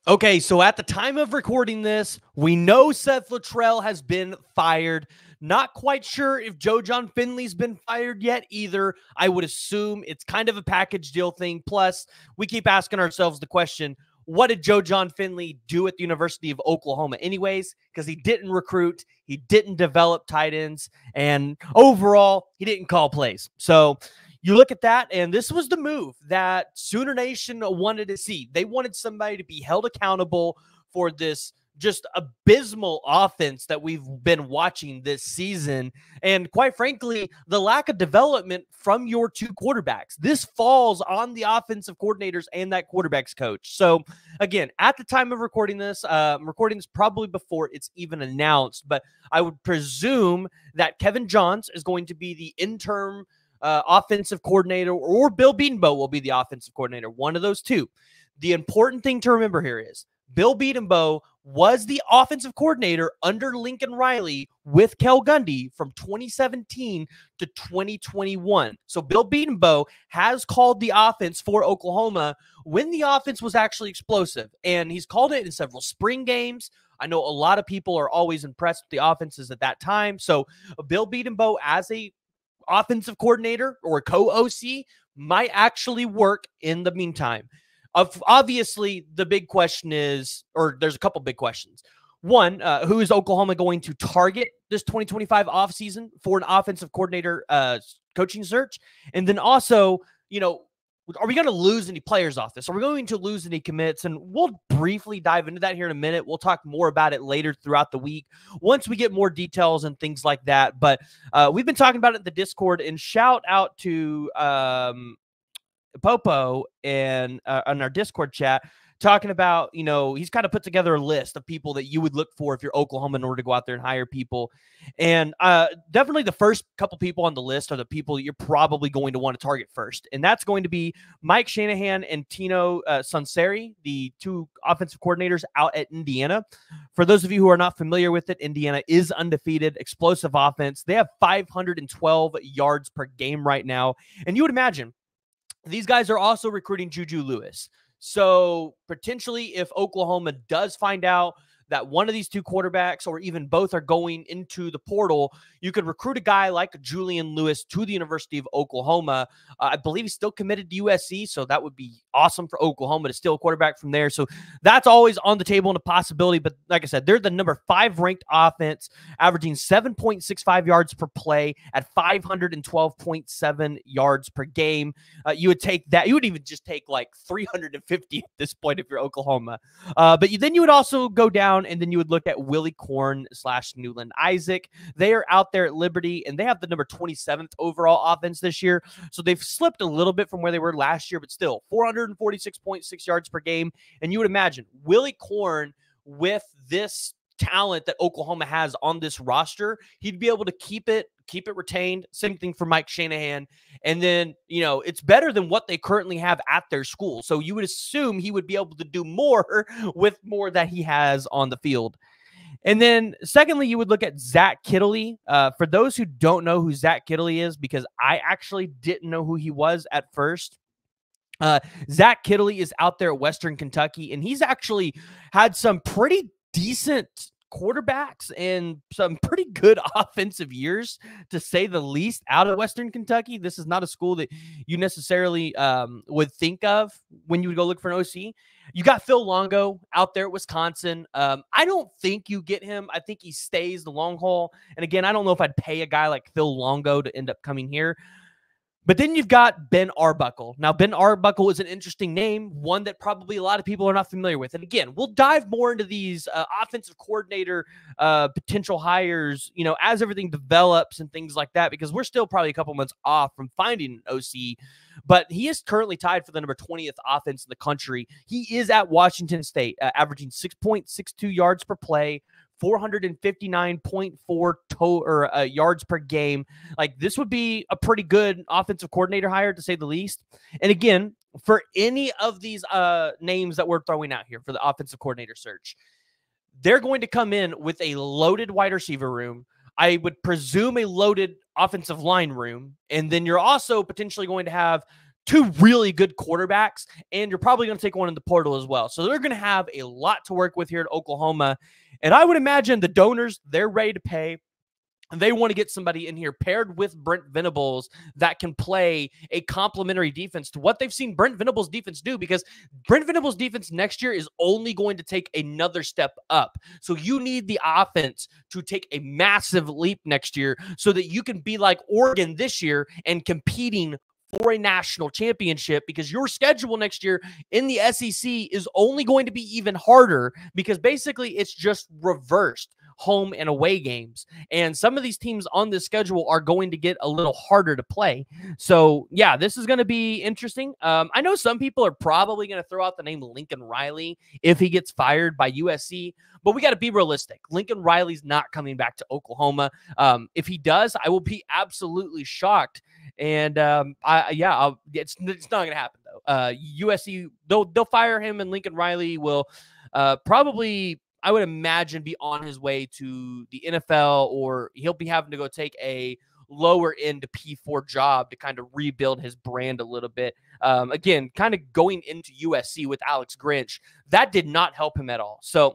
Okay, so at the time of recording this, we know Seth Littrell has been fired. Not quite sure if Joe John Finley's been fired yet either. I would assume it's kind of a package deal thing. Plus, we keep asking ourselves the question, what did Joe John Finley do at the University of Oklahoma anyways? Because he didn't recruit, he didn't develop tight ends, and overall, he didn't call plays. So you look at that, and this was the move that Sooner Nation wanted to see. They wanted somebody to be held accountable for this just abysmal offense that we've been watching this season. And quite frankly, the lack of development from your two quarterbacks. This falls on the offensive coordinators and that quarterback's coach. So again, at the time of recording this, I'm recording this probably before it's even announced, but I would presume that Kevin Johns is going to be the interim offensive coordinator, or Bill Bedenbaugh will be the offensive coordinator. One of those two. The important thing to remember here is Bill Bedenbaugh was the offensive coordinator under Lincoln Riley with Kel Gundy from 2017 to 2021. So Bill Bedenbaugh has called the offense for Oklahoma when the offense was actually explosive, and he's called it in several spring games. I know a lot of people are always impressed with the offenses at that time. So Bill Bedenbaugh as a offensive coordinator or co-OC might actually work in the meantime. Obviously, the big question is, or there's a couple big questions. One, who is Oklahoma going to target this 2025 offseason for an offensive coordinator coaching search? And then also, you know, are we going to lose any players off this? Are we going to lose any commits? And we'll briefly dive into that here in a minute. We'll talk more about it later throughout the week once we get more details and things like that. But we've been talking about it in the Discord, and shout out to Popo and on our Discord chat talking about, you know, he's kind of put together a list of people that you would look for if you're Oklahoma in order to go out there and hire people. And definitely the first couple people on the list are the people that you're probably going to want to target first. And that's going to be Mike Shanahan and Tino Sunseri, the two offensive coordinators out at Indiana. For those of you who are not familiar with it, Indiana is undefeated, explosive offense. They have 512 yards per game right now. And you would imagine these guys are also recruiting Juju Lewis. So potentially if Oklahoma does find out that one of these two quarterbacks or even both are going into the portal, you could recruit a guy like Julian Lewis to the University of Oklahoma. I believe he's still committed to USC, so that would be awesome for Oklahoma to steal a quarterback from there. So that's always on the table and a possibility. But like I said, they're the number 5 ranked offense, averaging 7.65 yards per play at 512.7 yards per game. You would take that. You would even just take like 350 at this point if you're Oklahoma. But then you would also go down, and then you would look at Willie Korn / Newland Isaac. They are out there at Liberty, and they have the number 27th overall offense this year. So they've slipped a little bit from where they were last year, but still 446.6 yards per game. And you would imagine Willie Korn, with this talent that Oklahoma has on this roster, he'd be able to keep it retained. Same thing for Mike Shanahan. And then, you know, it's better than what they currently have at their school. So you would assume he would be able to do more with more that he has on the field. And then secondly, you would look at Zach Kittley. For those who don't know who Zach Kittley is, because I actually didn't know who he was at first. Zach Kittley is out there at Western Kentucky, and he's actually had some pretty decent quarterbacks and some pretty good offensive years, to say the least, out of Western Kentucky. This is not a school that you necessarily would think of when you would go look for an OC. You got Phil Longo out there at Wisconsin. I don't think you get him. I think he stays the long haul. And again, I don't know if I'd pay a guy like Phil Longo to end up coming here. But then you've got Ben Arbuckle. Now, Ben Arbuckle is an interesting name, one that probably a lot of people are not familiar with. And again, we'll dive more into these offensive coordinator potential hires, you know, as everything develops and things like that, because we're still probably a couple months off from finding an OC. But he is currently tied for the number 20th offense in the country. He is at Washington State, averaging 6.62 yards per play, 459.4 yards per game. Like, this would be a pretty good offensive coordinator hire, to say the least. And again, for any of these names that we're throwing out here for the offensive coordinator search, they're going to come in with a loaded wide receiver room. I would presume a loaded offensive line room. And then you're also potentially going to have two really good quarterbacks, and you're probably going to take one in the portal as well. So they're going to have a lot to work with here at Oklahoma. And I would imagine the donors, they're ready to pay. They want to get somebody in here paired with Brent Venables that can play a complementary defense to what they've seen Brent Venables' defense do, because Brent Venables' defense next year is only going to take another step up. So you need the offense to take a massive leap next year so that you can be like Oregon this year and competing for a national championship, because your schedule next year in the SEC is only going to be even harder, because basically it's just reversed home and away games. And some of these teams on this schedule are going to get a little harder to play. So yeah, this is going to be interesting. I know some people are probably going to throw out the name Lincoln Riley if he gets fired by USC, but we got to be realistic. Lincoln Riley's not coming back to Oklahoma. If he does, I will be absolutely shocked. And it's not going to happen though. USC, they'll fire him, and Lincoln Riley will probably, I would imagine, be on his way to the NFL, or he'll be having to go take a lower end P4 job to kind of rebuild his brand a little bit. Again, kind of going into USC with Alex Grinch, that did not help him at all. So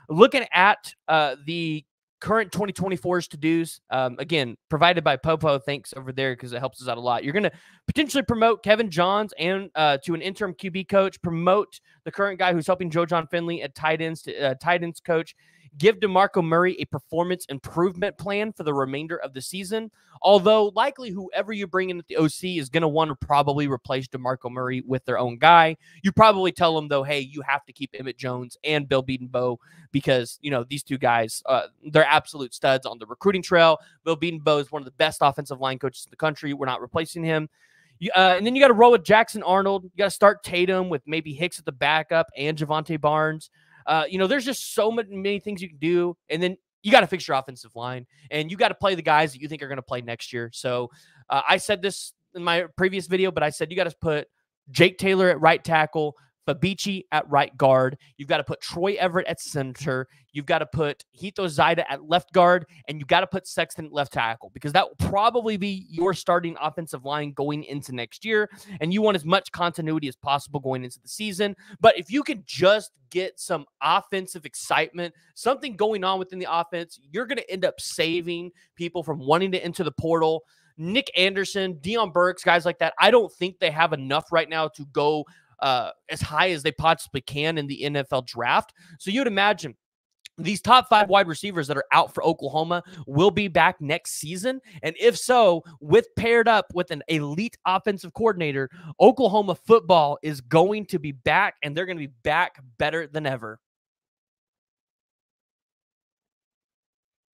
looking at the current 2024's to-dos, again, provided by Popo. Thanks over there, because it helps us out a lot. You're going to potentially promote Kevin Johns and to an interim QB coach, promote the current guy who's helping Joe John Finley at tight ends to tight ends coach, give DeMarco Murray a performance improvement plan for the remainder of the season. Although likely whoever you bring in at the OC is going to want to probably replace DeMarco Murray with their own guy. You probably tell them, though, hey, you have to keep Emmett Jones and Bill Bedenbaugh, because, you know, these two guys, they're absolute studs on the recruiting trail. Bill Bedenbaugh is one of the best offensive line coaches in the country. We're not replacing him. And then you got to roll with Jackson Arnold. You got to start Tatum with maybe Hicks at the backup and Javonte Barnes. There's just so many things you can do. And then you got to fix your offensive line, and you got to play the guys that you think are going to play next year. So I said this in my previous video, but I said you got to put Jake Taylor at right tackle, Fabici at right guard. You've got to put Troy Everett at center. You've got to put Hito Zaida at left guard, and you've got to put Sexton at left tackle, because that will probably be your starting offensive line going into next year. And you want as much continuity as possible going into the season. But if you can just get some offensive excitement, something going on within the offense, you're going to end up saving people from wanting to enter the portal. Nick Anderson, Deion Burks, guys like that, I don't think they have enough right now to go as high as they possibly can in the NFL draft. So you'd imagine these top 5 wide receivers that are out for Oklahoma will be back next season. And if so, paired up with an elite offensive coordinator, Oklahoma football is going to be back, and they're going to be back better than ever.